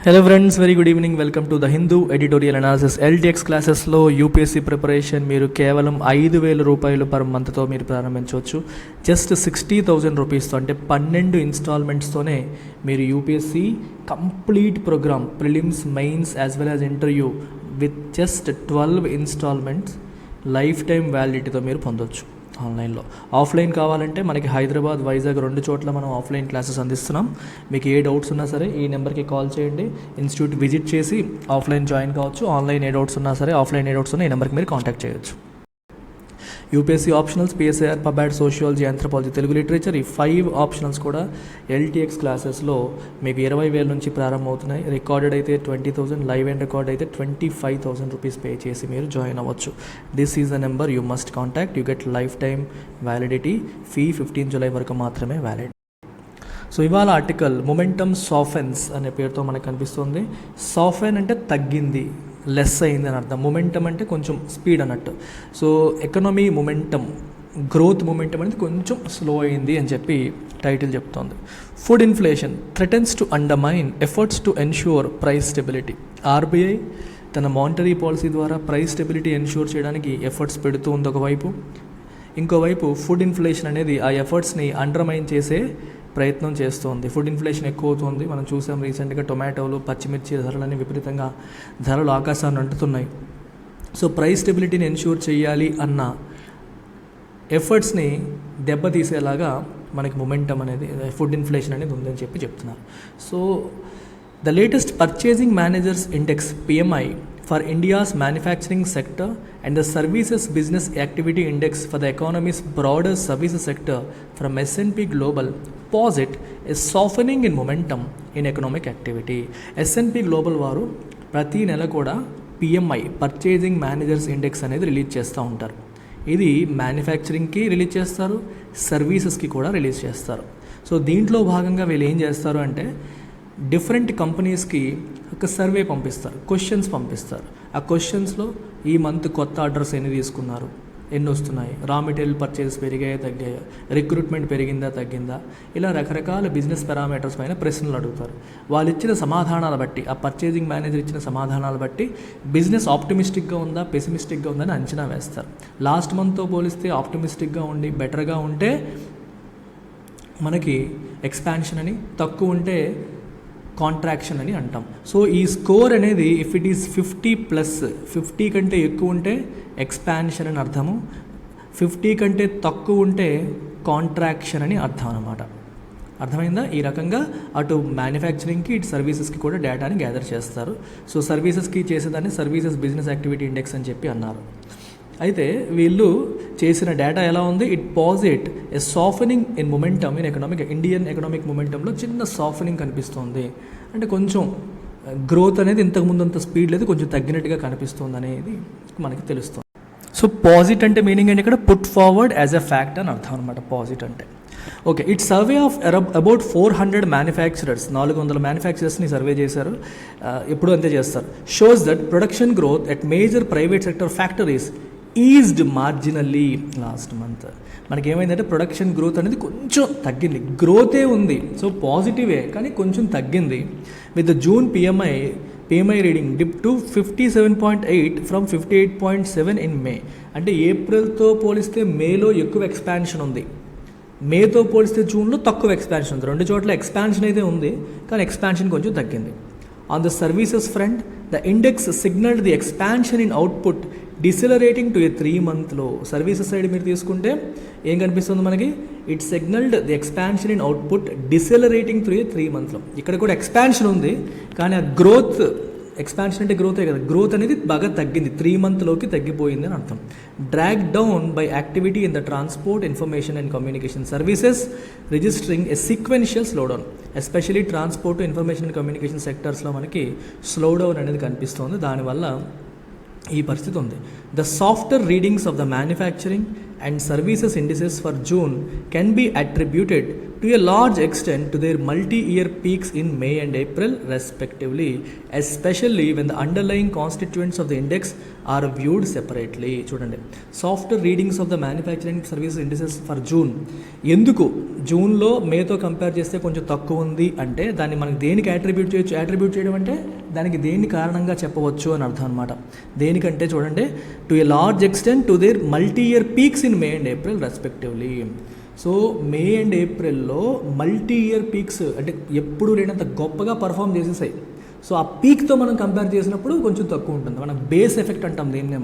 Hello friends, very good evening. Welcome to the Hindu editorial analysis. LTX క్లాసెస్లో UPSC preparation మీరు కేవలం 5,000 రూపాయలు per మంత్తో మీరు ప్రారంభించవచ్చు. జస్ట్ 60,000 రూపీస్తో, అంటే 12 ఇన్స్టాల్మెంట్స్తోనే మీరు UPSC complete programme, prelims, mains as well as interview with just 12 instalments lifetime వ్యాలిడిటీతో మీరు పొందొచ్చు. ఆన్లైన్లో, ఆఫ్లైన్ కావాలంటే మనకి హైదరాబాద్, వైజాగ్ 2 చోట్ల మనం ఆఫ్లైన్ క్లాసెస్ అందిస్తున్నాం. మీకు ఏ డౌట్స్ ఉన్నా సరే ఈ నెంబర్కి కాల్ చేయండి. ఇన్స్టిట్యూట్ విజిట్ చేసి ఆఫ్లైన్ జాయిన్ కావచ్చు. ఆన్లైన్ ఏ డౌట్స్ ఉన్నా సరే, ఆఫ్లైన్ ఏ డౌట్స్ ఉన్నా ఈ నెంబర్కి మీరు కాంటాక్ట్ చేయొచ్చు. UPSC optionals, PSIR, pubad, sociology, anthropology, Telugu literature, ఈ 5 ఆప్షనల్స్ కూడా ఎల్టీఎక్స్ క్లాసెస్లో మీకు 20,000 నుంచి ప్రారంభమవుతున్నాయి. రికార్డెడ్ అయితే 20,000, లైవ్ అండ్ రికార్డ్ అయితే 25,000 రూపీస్ పే చేసి మీరు జాయిన్ అవ్వచ్చు. This is the number you must contact. You get life time validity. Fee 15 July వరకు మాత్రమే వ్యాలిడ్. సో ఇవాళ ఆర్టికల్ మొమెంటమ్ సాఫెన్స్ అనే పేరుతో మనకు కనిపిస్తుంది. సాఫెన్ అంటే తగ్గింది, లెస్ అయింది అని అర్థం. మొమెంటమ్ అంటే కొంచెం స్పీడ్ అన్నట్టు. So economy momentum, growth momentum అనేది కొంచెం స్లో అయింది అని చెప్పి టైటిల్ చెప్తోంది. Food inflation threatens to undermine efforts to ensure price stability. RBI తన మానిటరీ పాలసీ ద్వారా ప్రైస్ స్టెబిలిటీ ఎన్ష్యూర్ చేయడానికి ఎఫర్ట్స్ పెడుతూ ఉంది ఒకవైపు. ఇంకోవైపు ఫుడ్ ఇన్ఫ్లేషన్ అనేది ఆ ఎఫర్ట్స్ని అండర్మైన్ చేసే ప్రయత్నం చేస్తోంది. ఫుడ్ ఇన్ఫ్లేషన్ ఎక్కువ అవుతుంది. మనం చూసాం రీసెంట్గా టొమాటోలు, పచ్చిమిర్చి ధరలన్నీ విపరీతంగా ధరలు ఆకాశాన్ని అంటుతున్నాయి. సో ప్రైస్ స్టెబిలిటీని ఎన్ష్యూర్ చేయాలి అన్న ఎఫర్ట్స్ని దెబ్బతీసేలాగా మనకి మొమెంటమ్ అనేది, ఫుడ్ ఇన్ఫ్లేషన్ అనేది ఉందని చెప్పి చెప్తున్నారు. So the latest purchasing managers index PMI for India's manufacturing sector and the services business activity index for the economy's broader services sector from S&P Global posit is softening in momentum in economic activity. S&P Global వారు ప్రతి నెల కూడా PMI purchasing managers index అనేది release చేస్తూ ఉంటారు. ఇది మ్యానుఫ్యాక్చరింగ్కి release చేస్తారు, సర్వీసెస్కి కూడా రిలీజ్ చేస్తారు. సో దీంట్లో భాగంగా వీళ్ళు ఏం చేస్తారు అంటే డిఫరెంట్ కంపెనీస్కి ఒక సర్వే పంపిస్తారు, క్వశ్చన్స్ పంపిస్తారు. ఆ క్వశ్చన్స్లో ఈ మంత్ కొత్త ఆర్డర్స్ ఎన్ని తీసుకున్నారు, ఎన్ని వస్తున్నాయి, రా మెటీరియల్ పర్చేస్ పెరిగాయా తగ్గాయా, రిక్రూట్మెంట్ పెరిగిందా తగ్గిందా, ఇలా రకరకాల బిజినెస్ పారామీటర్స్ పైన ప్రశ్నలు అడుగుతారు. వాళ్ళు ఇచ్చిన సమాధానాలు బట్టి, ఆ పర్చేసింగ్ మేనేజర్ ఇచ్చిన సమాధానాలు బట్టి బిజినెస్ ఆప్టిమిస్టిక్గా ఉందా, పెసిమిస్టిక్గా ఉందా అని అంచనా వేస్తారు. లాస్ట్ మంత్తో పోలిస్తే ఆప్టిమిస్టిక్గా ఉండి బెటర్గా ఉంటే మనకి ఎక్స్పాన్షన్ అని, తక్కువ ఉంటే కాంట్రాక్షన్ అని అంటాం. సో ఈ స్కోర్ అనేది ఇఫ్ ఇట్ ఈస్ 50+, 50 కంటే ఎక్కువ ఉంటే ఎక్స్పాన్షన్ అని అర్థము, 50 కంటే తక్కువ ఉంటే కాంట్రాక్షన్ అని అర్థం అన్నమాట. అర్థమైందా? ఈ రకంగా అటు మ్యానుఫ్యాక్చరింగ్కి, ఇటు సర్వీసెస్కి కూడా డేటాని గ్యాదర్ చేస్తారు. సో సర్వీసెస్కి చేసేదాన్ని సర్వీసెస్ బిజినెస్ యాక్టివిటీ ఇండెక్స్ అని చెప్పి అన్నారు. అయితే వీళ్ళు చేసిన డేటా ఎలా ఉంది? It posit a softening in momentum in economic, Indian economic మొమెంటంలో చిన్న సాఫెనింగ్ కనిపిస్తుంది. అంటే కొంచెం గ్రోత్ అనేది ఇంతకుముందు అంత స్పీడ్ లేదు, కొంచెం తగ్గినట్టుగా కనిపిస్తుంది అనేది మనకి తెలుస్తుంది. సో పాజిట్ అంటే మీనింగ్ ఏంటి? ఇక్కడ put forward as a fact అని అర్థం అనమాట పాజిట్ అంటే. Okay, it survey of about 400 manufacturers, 400 మ్యానుఫ్యాక్చరర్స్ని సర్వే చేశారు. ఎప్పుడు అంతే చేస్తారు. Shows that production growth at major private sector factories eased marginally last month. మనకి ఏమైందంటే ప్రొడక్షన్ గ్రోత్ అనేది కొంచెం తగ్గింది. గ్రోతే ఉంది, సో పాజిటివే, కానీ కొంచెం తగ్గింది. With the June PMI reading dip to 57.8 from 58.7 in మే. అంటే ఏప్రిల్తో పోలిస్తే మేలో ఎక్కువ ఎక్స్పాన్షన్ ఉంది, మేతో పోలిస్తే జూన్లో తక్కువ ఎక్స్పాన్షన్ ఉంది. 2 చోట్ల ఎక్స్పాన్షన్ అయితే ఉంది, కానీ ఎక్స్పాన్షన్ కొంచెం తగ్గింది. On the services front the index signalled the expansion in output decelerating to a 3 మంత్లో. సర్వీసెస్ సైడ్ మీరు తీసుకుంటే ఏం కనిపిస్తుంది మనకి? It signalled the expansion in output decelerating to a 3 మంత్లో. ఇక్కడ కూడా ఎక్స్పాన్షన్ ఉంది, కానీ ఆ గ్రోత్, ఎక్స్పాన్షన్ అంటే గ్రోతే కదా, గ్రోత్ అనేది బాగా తగ్గింది, 3 మంత్లోకి తగ్గిపోయింది అని అర్థం. Drag down by activity in the transport, information and communication services registering a sequential slowdown. Especially transport, information and communication సెక్టర్స్లో మనకి స్లోడౌన్ అనేది కనిపిస్తుంది. దానివల్ల ఈ పరిస్థితి ఉంది. The softer readings of the manufacturing and services indices for June can be attributed to a large extent to their multi-year peaks in May and April respectively, especially when the underlying constituents of the index are viewed separately. చూడండి, software readings of the manufacturing services indices for June. ఎందుకు జూన్లో మేతో compare చేస్తే కొంచెం తక్కువ ఉంది అంటే దాన్ని మనకి దేనికి అట్రిబ్యూట్ చేయొచ్చు? అట్రిబ్యూట్ చేయడం అంటే దానికి దేని కారణంగా చెప్పవచ్చు అని అర్థం అనమాట. దేనికంటే చూడండి, to a large extent to their multi year peaks in May and April respectively. So May and ఏప్రిల్లో మల్టీ ఇయర్ పీక్స్ అంటే ఎప్పుడు లేనంత గొప్పగా పర్ఫామ్ చేసేసాయి. సో ఆ పీక్తో మనం కంపేర్ చేసినప్పుడు కొంచెం తక్కువ ఉంటుంది. మనం బేస్ ఎఫెక్ట్ అంటాం దీన్నే.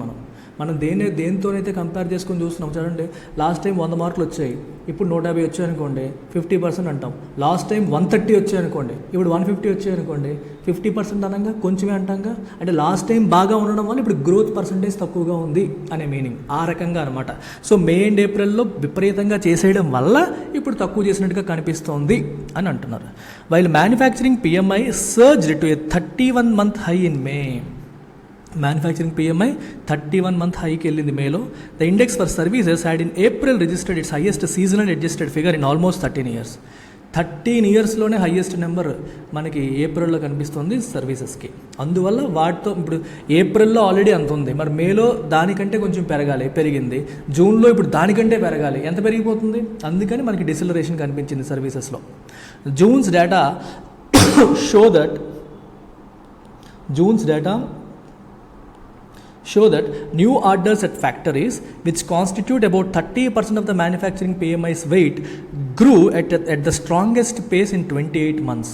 మనం దేనితోనైతే కంపేర్ చేసుకొని చూస్తున్నాం. చూడండి, లాస్ట్ టైం 100 మార్కులు వచ్చాయి, ఇప్పుడు 150 వచ్చాయి అనుకోండి, 50% అంటాం. లాస్ట్ టైం 130 వచ్చాయి అనుకోండి, ఇప్పుడు 150 వచ్చాయి అనుకోండి, 50% అనగా కొంచెమే అంటాంగా. అంటే లాస్ట్ టైం బాగా ఉండడం వల్ల ఇప్పుడు గ్రోత్ పర్సంటేజ్ తక్కువగా ఉంది అనే మీనింగ్. ఆ రకంగా అనమాట. సో మే అండ్ ఏప్రిల్లో విపరీతంగా చేసేయడం వల్ల ఇప్పుడు తక్కువ చేసినట్టుగా కనిపిస్తోంది అని అంటున్నారు. While manufacturing PMI surged to a 31 month high in May. Manufacturing PMI 31 month హైకి వెళ్ళింది మేలో. The index for services had in April registered its highest seasonal adjusted figure in almost 13 years. 13 yearsలోనే హైయెస్ట్ నెంబర్ మనకి ఏప్రిల్లో కనిపిస్తుంది సర్వీసెస్కి. అందువల్ల వాటితో ఇప్పుడు ఏప్రిల్లో ఆల్రెడీ అంత ఉంది, మరి మేలో దానికంటే కొంచెం పెరిగింది, జూన్లో ఇప్పుడు దానికంటే పెరగాలి. ఎంత పెరిగిపోతుంది? అందుకని మనకి డిసిలరేషన్ కనిపించింది సర్వీసెస్లో. జూన్స్ data show that new orders at factories, which constitute about 30% of the manufacturing PMI's weight, grew at the strongest pace in 28 months.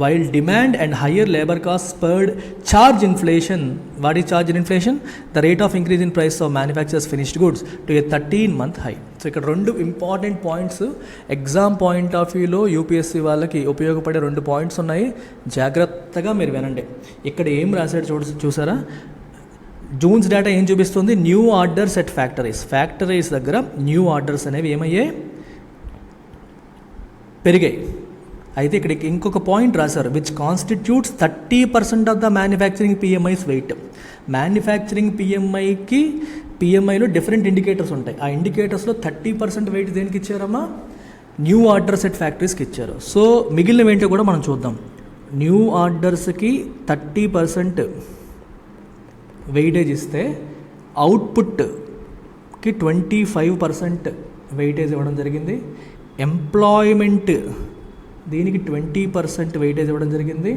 While demand and higher labor costs spurred charge inflation. What is charge inflation? The rate of increase in price of manufacturers' finished goods to a 13-month high. So ఇక్కడ 2 important points exam point of వ్యూలో UPSC వాళ్ళకి ఉపయోగపడే 2 points ఉన్నాయి. జాగ్రత్తగా మీరు వినండి. ఇక్కడ ఏం రాశాడు చూసారా? జూన్స్ డేటా ఏం చూపిస్తుంది? న్యూ ఆర్డర్స్ ఎట్ ఫ్యాక్టరీస్ దగ్గర న్యూ ఆర్డర్స్ అనేవి ఏమయ్యాయి? పెరిగాయి. అయితే ఇక్కడ ఇంకొక పాయింట్ రాశారు, which constitutes 30% of the manufacturing PMI's weight. Manufacturing పిఎంఐలో డిఫరెంట్ ఇండికేటర్స్ ఉంటాయి. ఆ ఇండికేటర్స్లో 30% వెయిట్ దేనికి ఇచ్చారమ్మా? న్యూ ఆర్డర్స్ ఎట్ ఫ్యాక్టరీస్కి ఇచ్చారు. సో మిగిలిన ఏంటో కూడా మనం చూద్దాం. న్యూ ఆర్డర్స్కి 30% వెయిటేజ్ ఇస్తే అవుట్పుట్కి 25% వెయిటేజ్ ఇవ్వడం జరిగింది. ఎంప్లాయ్మెంట్ దీనికి 20% వెయిటేజ్ ఇవ్వడం జరిగింది.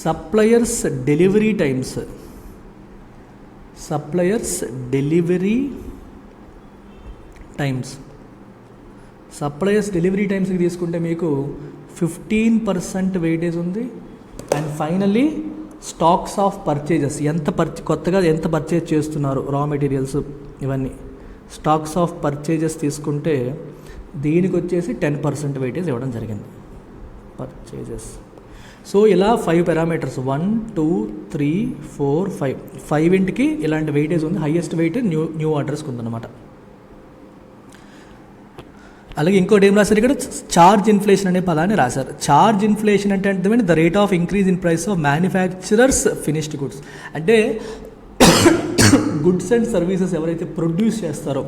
సప్లయర్స్ డెలివరీ టైమ్స్కి తీసుకుంటే మీకు 15% వెయిటేజ్ ఉంది. And finally stocks of purchases, కొత్తగా ఎంత పర్చేజ్ చేస్తున్నారు, రా మెటీరియల్స్ ఇవన్నీ. స్టాక్స్ ఆఫ్ పర్చేజెస్ తీసుకుంటే దీనికి వచ్చేసి 10% వెయిటేజ్ ఇవ్వడం జరిగింది. పర్చేజెస్. సో ఇలా 5 పారామీటర్స్ 1 2 3 4 5 ఇంటికి ఇలాంటి వెయిటేజ్ ఉంది. హైయెస్ట్ వెయిట్ న్యూ ఆర్డర్స్కి ఉందన్నమాట. అలాగే ఇంకోటి ఏం రాశారు ఇక్కడ? చార్జ్ ఇన్ఫ్లేషన్ అనే పదాన్ని రాశారు. చార్జ్ ఇన్ఫ్లేషన్ అంటే అర్థమైంది the rate of increase in price of manufacturers finished goods. అంటే గుడ్స్ అండ్ సర్వీసెస్ ఎవరైతే ప్రొడ్యూస్ చేస్తారో,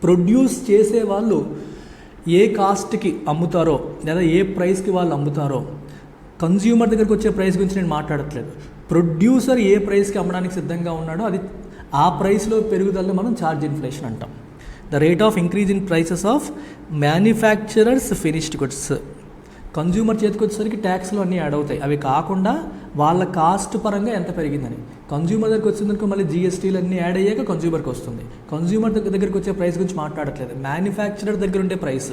ప్రొడ్యూస్ చేసే వాళ్ళు ఏ కాస్ట్కి అమ్ముతారో లేదా ఏ ప్రైస్కి వాళ్ళు అమ్ముతారో, కన్జ్యూమర్ దగ్గరికి వచ్చే ప్రైస్ గురించి నేను మాట్లాడట్లేదు. ప్రొడ్యూసర్ ఏ ప్రైస్కి అమ్మడానికి సిద్ధంగా ఉన్నాడో అది ఆ ప్రైస్లో పెరుగుదలని మనం చార్జ్ ఇన్ఫ్లేషన్ అంటాం. The rate of increase in prices of manufacturers finished goods. Consumer చేతికి వచ్చేసరికి ట్యాక్స్లు అన్నీ యాడ్ అవుతాయి. అవి కాకుండా వాళ్ళ కాస్ట్ పరంగా ఎంత పెరిగిందని. కన్జ్యూమర్ దగ్గరికి వచ్చిందనుకో మళ్ళీ జీఎస్టీలు అన్నీ యాడ్ అయ్యాక కన్జ్యూమర్కి వస్తుంది. కన్జ్యూమర్ దగ్గరికి వచ్చే ప్రైస్ గురించి మాట్లాడట్లేదు, మ్యానుఫ్యాక్చరర్ దగ్గర ఉండే ప్రైస్.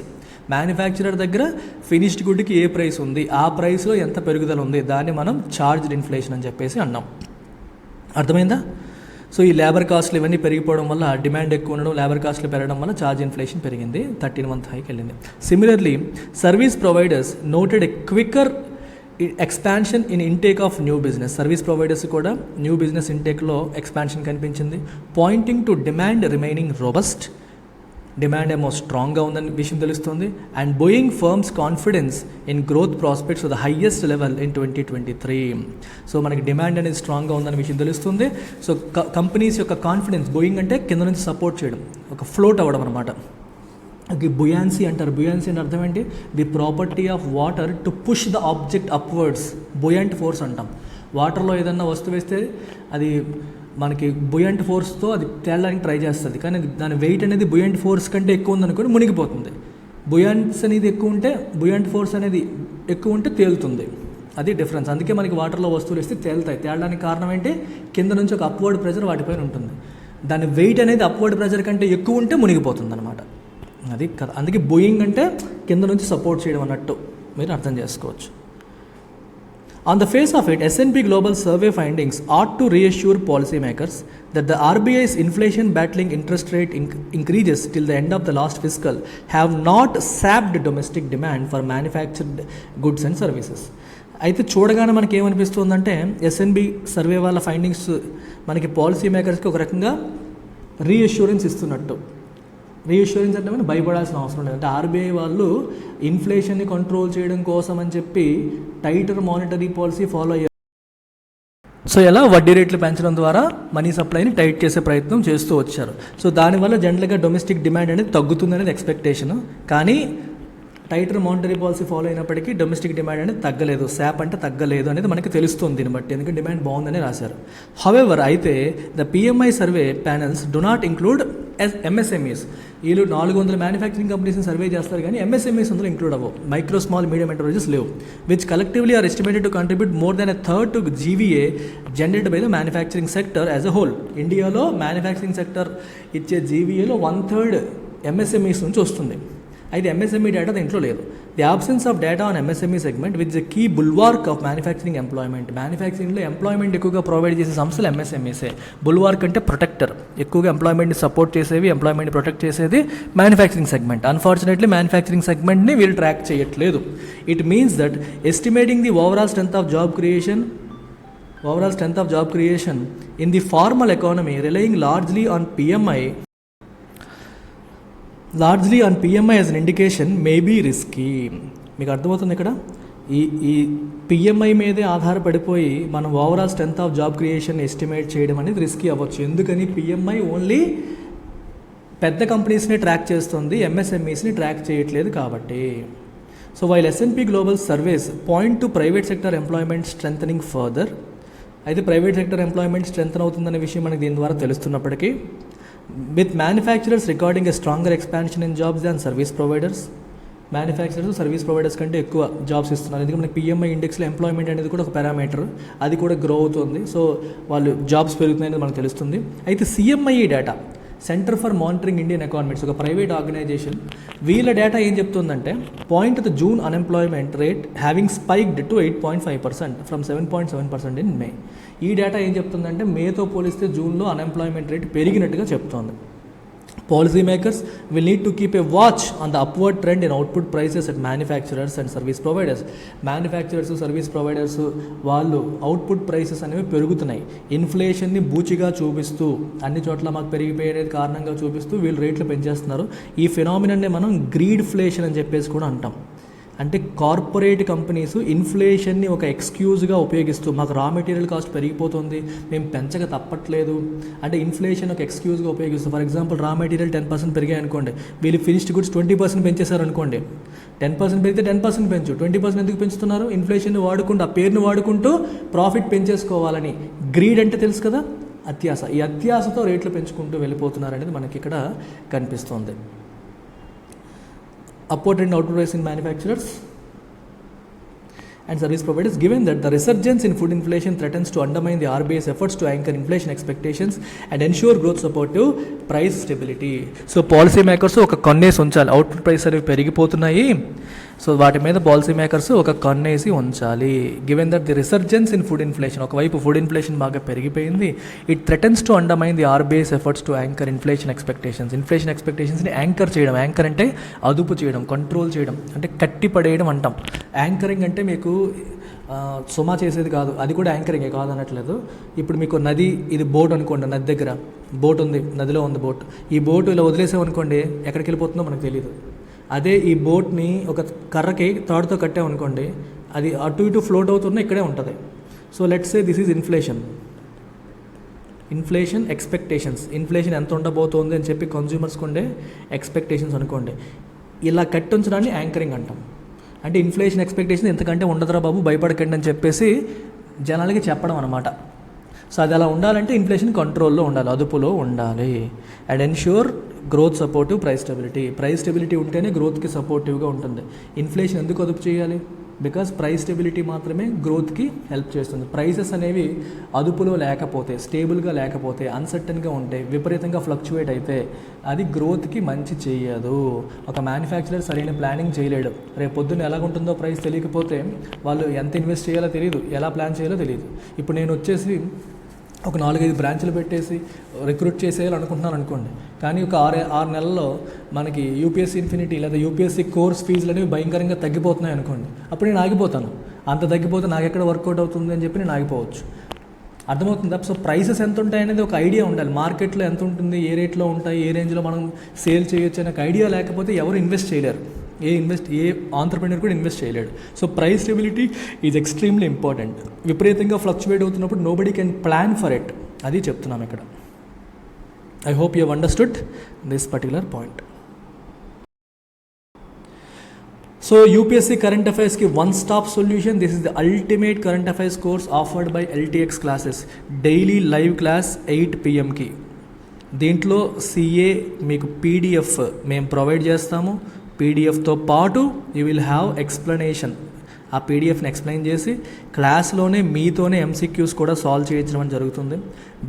మ్యానుఫ్యాక్చరర్ దగ్గర ఫినిష్డ్ గుడ్కి ఏ ప్రైస్ ఉంది, ఆ ప్రైస్లో ఎంత పెరుగుదల ఉంది, దాన్ని మనం చార్జ్డ్ ఇన్ఫ్లేషన్ అని చెప్పేసి అన్నాం. అర్థమైందా? సో ఈ లేబర్ కాస్ట్లు ఇవన్నీ పెరిగిపోవడం వల్ల, డిమాండ్ ఎక్కువ ఉండడం, లేబర్ కాస్ట్లు పెరగడం వల్ల ఛార్జ్ ఇన్ఫ్లేషన్ పెరిగింది, 13 month హైకి వెళ్ళింది. Similarly service providers noted a quicker expansion in intake of new business. Service providers కూడా న్యూ బిజినెస్ ఇంటేక్లో ఎక్స్పాన్షన్ కనిపించింది. Pointing to demand remaining robust. Demand ఏమో స్ట్రాంగ్గా ఉందని విషయం తెలుస్తుంది. And Boeing firms confidence in growth prospects the highest level in 2023. So మనకి demand అనేది స్ట్రాంగ్గా ఉందని విషయం తెలుస్తుంది. సో కంపెనీస్ యొక్క కాన్ఫిడెన్స్, బోయింగ్ అంటే కింద నుంచి సపోర్ట్ చేయడం, ఒక ఫ్లోట్ అవ్వడం అనమాట. ఓకే, బుయాన్సీ అంటారు. బుయాన్సీ అంటే అర్థం ఏంటి? The property of water to push the object upwards, buoyant force అంటాం. వాటర్లో ఏదన్నా వస్తువు వేస్తే అది మనకి బుయంట్ ఫోర్స్తో అది తేలడానికి ట్రై చేస్తుంది, కానీ దాని వెయిట్ అనేది బుయంట్ ఫోర్స్ కంటే ఎక్కువ ఉందనుకోండి మునిగిపోతుంది. బుయాన్స్ అనేది ఎక్కువ ఉంటే, బుయంట్ ఫోర్స్ అనేది ఎక్కువ ఉంటే తేలుతుంది. అది డిఫరెన్స్. అందుకే మనకి వాటర్లో వస్తువులు వేస్తే తేలుతాయి. తేలడానికి కారణం ఏంటి? కింద నుంచి ఒక అప్వర్డ్ ప్రెషర్ వాటిపైన ఉంటుంది. దాని వెయిట్ అనేది అప్వర్డ్ ప్రెషర్ కంటే ఎక్కువ ఉంటే మునిగిపోతుంది అనమాట. అది కదా, అందుకే బోయింగ్ అంటే కింద నుంచి సపోర్ట్ చేయడం అన్నట్టు మీరు అర్థం చేసుకోవచ్చు. On the face of it, S&P Global survey findings ought to reassure policymakers that the RBI's inflation battling interest rate increases till the end of the last fiscal have not sapped domestic demand for manufactured goods and services. అయితే చూడగానే మనకి ఏమనిపిస్తుందంటే S&P survey వాళ్ళ findings మనకి policy మేకర్స్కి ఒక రకంగా reassurance ఇస్తున్నట్టు. Reassurance అంటే మనం భయపడాల్సిన అవసరం లేదు. అంటే ఆర్బీఐ వాళ్ళు ఇన్ఫ్లేషన్ని కంట్రోల్ చేయడం కోసం అని చెప్పి టైటర్ మానిటరీ పాలసీ ఫాలో అయ్యారు. సో ఎలా వడ్డీ రేట్లు పెంచడం ద్వారా మనీ సప్లైని టైట్ చేసే ప్రయత్నం చేస్తూ వచ్చారు. సో దానివల్ల జనరల్గా డొమెస్టిక్ డిమాండ్ అనేది తగ్గుతుంది అనేది ఎక్స్పెక్టేషన్. కానీ టైటర్ మానిటరీ పాలసీ ఫాలో అయినప్పటికీ డొమెస్టిక్ డిమాండ్ అనేది తగ్గలేదు. శాప్ అంటే తగ్గలేదు అనేది మనకి తెలుస్తుంది దీన్ని బట్టి, ఎందుకంటే డిమాండ్ బాగుందని రాశారు. హవెవర్ అయితే the PMI survey panels do not include MSMEs. వీళ్ళు 400 మ్యానుఫ్యాక్చరింగ్ కంపెనీస్ని సర్వే చేస్తారు, కానీ ఎంఎస్ఎంఈస్ అందులో ఇంక్లూడ్ అవ్వవు. మైక్రో స్మాల్ మీడియం ఎంటర్ప్రైజెస్ లేవు, which collectively are estimated to contribute more than 1/3 to GVA generated by the manufacturing sector as a whole. ఇండియాలో manufacturing sector ఇచ్చే జీవీఏలో 1/3 MSMEs నుంచి వస్తుంది. అయితే ఎంఎస్ఎంఈ డేటా దీంట్లో లేదు. The absence of data on MSME segment which the key bulwark of manufacturing employment. మ్యానుఫ్యాక్చరింగ్లో employment ఎక్కువగా ప్రొవైడ్ చేసే సంస్థలు ఎంఎస్ఎంఈసే. బుల్వార్క్ అంటే ప్రొటెక్టర్, ఎక్కువగా ఎంప్లాయ్మెంట్ని సపోర్ట్ చేసేవి, ఎంప్లాయ్మెంట్ని ప్రొటెక్ట్ చేసేది మ్యానుఫ్యాక్చరింగ్ సెగ్మెంట్. అన్ఫార్చునేట్లీ మ్యానుఫ్యాక్చరింగ్ సెగ్మెంట్ని వీళ్ళు ట్రాక్ చేయట్లేదు. It means that estimating the overall strength of job creation in the formal economy relying largely on PMI as an indication may be risky. మీకు అర్థమవుతుంది ఇక్కడ, ఈ పిఎంఐ మీదే ఆధారపడిపోయి మనం overall strength of job creation estimate చేయడం అనేది risky అవ్వచ్చు. ఎందుకని? పిఎంఐ ఓన్లీ పెద్ద కంపెనీస్ని ట్రాక్ చేస్తుంది, ఎంఎస్ఎంఈస్ని ట్రాక్ చేయట్లేదు కాబట్టి. So while S&P global surveys point to private sector employment strengthening further. అయితే ప్రైవేట్ సెక్టర్ ఎంప్లాయ్మెంట్ స్ట్రెంథన్ అవుతుందనే విషయం మనకి దీని ద్వారా తెలుస్తున్నప్పటికీ, with manufacturers recording a stronger expansion in jobs than service providers. Manufacturers service providers కంటే ఎక్కువ జాబ్స్ ఇస్తున్నారు. ఎందుకంటే మనకి పిఎంఐ ఇండెక్స్లో ఎంప్లాయ్మెంట్ అనేది కూడా ఒక పారామీటర్, అది కూడా గ్రో అవుతుంది. సో వాళ్ళు జాబ్స్ పెరుగుతున్నాయని మనకు తెలుస్తుంది. అయితే CMIE data, centre for monitoring Indian economies, ఒక ప్రైవేట్ ఆర్గనైజేషన్, వీళ్ళ డేటా ఏం చెప్తుందంటే point the June unemployment rate having spiked to 8.5% from 7.7% in మే. ఈ డేటా ఏం చెప్తుందంటే మేతో పోలిస్తే జూన్లో అన్ఎంప్లాయ్మెంట్ రేట్ పెరిగినట్టుగా చెప్తోంది. Policy makers will need to keep a watch on the upward trend in output prices at manufacturers and service providers. Manufacturers, service providers వాళ్ళు output prices అనేవి పెరుగుతున్నాయి. ఇన్ఫ్లేషన్ని బూచిగా చూపిస్తూ, అన్ని చోట్ల మాకు పెరిగిపోయేది కారణంగా చూపిస్తూ వీళ్ళు రేట్లు పెంచేస్తున్నారు. ఈ ఫినామినన్నే మనం గ్రీడ్ఫ్లేషన్ అని చెప్పేసి కూడా అంటాం. అంటే కార్పొరేట్ కంపెనీస్ ఇన్ఫ్లేషన్ని ఒక ఎక్స్క్యూజ్గా ఉపయోగిస్తూ, మాకు రా మెటీరియల్ కాస్ట్ పెరిగిపోతుంది, మేము పెంచక తప్పట్లేదు అంటే ఇన్ఫ్లేషన్ ఒక ఎక్స్క్యూజ్గా ఉపయోగిస్తూ. ఫర్ ఎగ్జాంపుల్ రా మెటీరియల్ 10% పెరిగాయి అనుకోండి, వీళ్ళు ఫినిష్డ్ గుడ్స్ 20% పెంచేశారు అనుకోండి. 10% పెరిగితే 10% పెంచు, 20% ఎందుకు పెంచుతున్నారు? ఇన్ఫ్లేషన్ని వాడుకుంటూ, ఆ పేరుని వాడుకుంటూ ప్రాఫిట్ పెంచేసుకోవాలని. గ్రీడ్ అంటే తెలుసు కదా, అత్యాస. ఈ అత్యాసతో రేట్లు పెంచుకుంటూ వెళ్ళిపోతున్నారు అనేది మనకి ఇక్కడ కనిపిస్తుంది. Upward trend output price in manufacturers and service providers, given that the resurgence in food inflation threatens to undermine the RBI's efforts to anchor inflation expectations and ensure growth support to price stability. So policy makers ఒక కన్నేసి ఉంచాలి. Output price అనేవి పెరిగిపోతున్నాయి, so వాటి మీద policy makers ఒక కన్నేసి ఉంచాలి. Given that the resurgence in food inflation, ఒకవైపు ఫుడ్ ఇన్ఫ్లేషన్ బాగా పెరిగిపోయింది, it threatens to undermine the RBI's efforts to anchor inflation ఎక్స్పెక్టేషన్స్ని యాంకర్ చేయడం. యాంకర్ అంటే అదుపు చేయడం, కంట్రోల్ చేయడం, అంటే కట్టి పడేయడం అంటాం. యాంకరింగ్ అంటే మీకు సుమా చేసేది కాదు, అది కూడా యాంకరింగే కాదు అనట్లేదు. ఇప్పుడు మీకు నది, ఇది బోట్ అనుకోండి, నది దగ్గర బోట్ ఉంది, నదిలో ఉంది బోట్. ఈ బోట్ ఇలా వదిలేసామనుకోండి, ఎక్కడికి వెళ్ళిపోతుందో మనకు తెలియదు. అదే ఈ బోట్ని ఒక కర్రకి తాడుతో కట్టామనుకోండి, అది అటు ఇటు ఫ్లోట్ అవుతున్నా ఇక్కడే ఉంటుంది. So let's say this is inflation. Inflation expectations, inflation ఎంత ఉండబోతోంది అని చెప్పి కన్జ్యూమర్స్కి ఉండే ఎక్స్పెక్టేషన్స్ అనుకోండి, ఇలా కట్టి ఉంచడాన్ని యాంకరింగ్ అంటాం. అంటే ఇన్ఫ్లేషన్ ఎక్స్పెక్టేషన్ ఎంతకంటే ఉండదురా బాబు భయపడకండి అని చెప్పేసి జనాలకి చెప్పడం అనమాట. సో అది అలా ఉండాలంటే ఇన్ఫ్లేషన్ కంట్రోల్లో ఉండాలి, అదుపులో ఉండాలి. And ensure growth supportive price stability. Price stability ఉంటేనే గ్రోత్కి సపోర్టివ్గా ఉంటుంది. ఇన్ఫ్లేషన్ ఎందుకు అదుపు చేయాలి? బికాస్ ప్రైస్ స్టెబిలిటీ మాత్రమే గ్రోత్కి హెల్ప్ చేస్తుంది. ప్రైసెస్ అనేవి అదుపులో లేకపోతే, స్టేబుల్గా లేకపోతే, అన్సర్టన్గా ఉంటే, విపరీతంగా ఫ్లక్చువేట్ అయితే అది గ్రోత్కి మంచి చేయదు. ఒక మ్యానుఫ్యాక్చరర్ సరైన ప్లానింగ్ చేయలేడు. రేపు పొద్దున్న ఎలాగుంటుందో ప్రైస్ తెలియకపోతే వాళ్ళు ఎంత ఇన్వెస్ట్ చేయాలో తెలియదు, ఎలా ప్లాన్ చేయాలో తెలియదు. ఇప్పుడు నేను వచ్చేసి ఒక 4-5 బ్రాంచ్లు పెట్టేసి రిక్రూట్ చేసేయాలి అనుకుంటున్నాను అనుకోండి, కానీ ఒక 6 నెలల్లో మనకి యూపీఎస్సీ ఇన్ఫినిటీ లేదా యూపీఎస్సీ కోర్స్ ఫీజులు అనేవి భయంకరంగా తగ్గిపోతున్నాయి అనుకోండి, అప్పుడు నేను ఆగిపోతాను. అంత తగ్గిపోతే నాకు ఎక్కడ వర్కౌట్ అవుతుంది అని చెప్పి నేను ఆగిపోవచ్చు. అర్థమవుతుందా? సో ప్రైసెస్ ఎంత ఉంటాయి అనేది ఒక ఐడియా ఉండాలి. మార్కెట్లో ఎంత ఉంటుంది, ఏ రేట్లో ఉంటాయి, ఏ రేంజ్లో మనం సేల్ చేయొచ్చు అనే ఐడియా లేకపోతే ఎవరు ఇన్వెస్ట్ చేయలేరు. ఏ ఆంటర్‌ప్రెన్యూర్ కూడా ఇన్వెస్ట్ చేయలేడు. So price stability is extremely important. విపరీతంగా ఫ్లక్చువేట్ అవుతున్నప్పుడు nobody can plan for it. అది చెప్తున్నాం ఇక్కడ. I hope you have understood this particular point. So UPSC current అఫైర్స్కి one stop solution. This is the ultimate current affairs course offered by LTX classes. Daily live class 8 PM. దీంట్లో CA మీకు PDF మేము provide చేస్తాము. పీడిఎఫ్తో పాటు you will have explanation. ఆ పీడిఎఫ్ని explain చేసి క్లాస్లోనే మీతోనే MCQs కూడా సాల్వ్ చేయించడం జరుగుతుంది.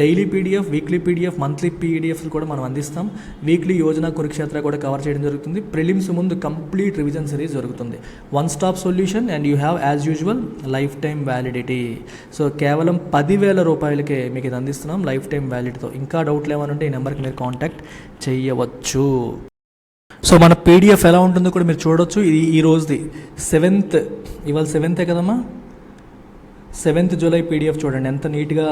Daily PDF, weekly PDF, monthly PDFs కూడా మనం అందిస్తాం. వీక్లీ యోజన కురుక్షేత్ర కూడా కవర్ చేయడం జరుగుతుంది. ప్రిలిమ్స్ ముందు కంప్లీట్ రివిజన్ సిరీస్ జరుగుతుంది. One stop solution and you have as usual life time validity. So కేవలం 10,000 రూపాయలకే మీకు ఇది అందిస్తున్నాం లైఫ్ టైం వ్యాలిడిటీతో. ఇంకా డౌట్లు ఏమైనా ఉంటే ఈ నెంబర్కి మీరు కాంటాక్ట్ చేయవచ్చు. సో మన పీడిఎఫ్ ఎలా ఉంటుందో కూడా మీరు చూడవచ్చు. ఇది ఈ రోజుది 7th, ఇవాళ 7th కదమ్మా, 7th జూలై పీడిఎఫ్ చూడండి ఎంత నీట్గా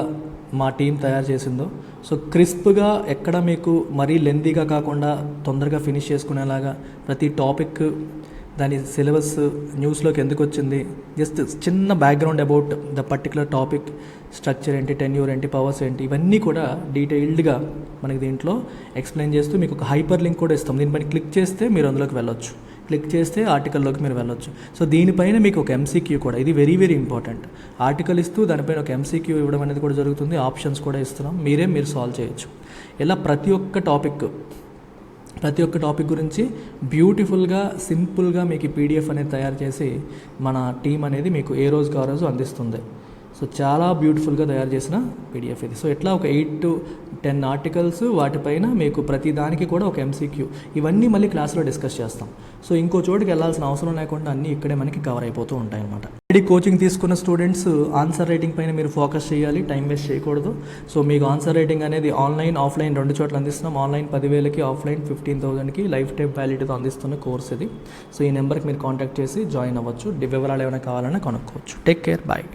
మా టీం తయారు చేసిందో. సో క్రిస్ప్గా, ఎక్కడ మీకు మరీ లెందీగా కాకుండా తొందరగా ఫినిష్ చేసుకునేలాగా ప్రతి టాపిక్, దాని సిలబస్, న్యూస్లోకి ఎందుకు వచ్చింది, జస్ట్ చిన్న background about the particular topic, structure ఏంటి, టెన్యూర్ ఏంటి, పవర్స్ ఏంటి, ఇవన్నీ కూడా డీటెయిల్డ్గా మనకి దీంట్లో ఎక్స్ప్లెయిన్ చేస్తూ మీకు ఒక హైపర్ లింక్ కూడా ఇస్తాం. దీనిపైన క్లిక్ చేస్తే మీరు అందులోకి వెళ్ళొచ్చు, క్లిక్ చేస్తే ఆర్టికల్లోకి మీరు వెళ్ళొచ్చు. సో దీనిపైన మీకు ఒక MCQ కూడా, ఇది వెరీ వెరీ ఇంపార్టెంట్. ఆర్టికల్ ఇస్తూ దానిపైన ఒక MCQ ఇవ్వడం అనేది కూడా జరుగుతుంది. ఆప్షన్స్ కూడా ఇస్తున్నాం, మీరు సాల్వ్ చేయొచ్చు. ఇలా ప్రతి ఒక్క టాపిక్ గురించి బ్యూటిఫుల్గా, సింపుల్గా మీకు పీడిఎఫ్ అనేది తయారు చేసి మన టీం అనేది మీకు ఏ రోజుకి ఆ రోజు అందిస్తుంది. సో చాలా బ్యూటిఫుల్గా తయారు చేసిన పీడిఎఫ్ ఇది. సో ఇట్లా ఒక 8 to 10 ఆర్టికల్స్, వాటిపైన మీకు ప్రతి దానికి కూడా ఒక MCQ, ఇవన్నీ మళ్ళీ క్లాస్లో డిస్కస్ చేస్తాం. సో ఇంకో చోటుకి వెళ్ళాల్సిన అవసరం లేకుండా అన్నీ ఇక్కడే మనకి కవర్ అయిపోతూ ఉంటాయి అన్నమాట. ఆల్రెడీ కోచింగ్ తీసుకున్న స్టూడెంట్స్ ఆన్సర్ రైటింగ్ పైన మీరు ఫోకస్ చేయాలి, టైం వేస్ట్ చేయకూడదు. సో మీకు ఆన్సర్ రైటింగ్ అనేది ఆన్లైన్, ఆఫ్లైన్ 2 చోట్ల అందిస్తున్నాం. ఆన్లైన్ 10,000కి, ఆఫ్లైన్ 15,000కి లైఫ్ టైం వ్యాలిడిటీతో అందిస్తున్న కోర్స్ ఇది. సో ఈ నెంబర్కి మీరు కాంటాక్ట్ చేసి జాయిన్ అవ్వచ్చు. వివరాలు ఏమైనా కావాలన్నా కనుక్కోవచ్చు. Take care, bye.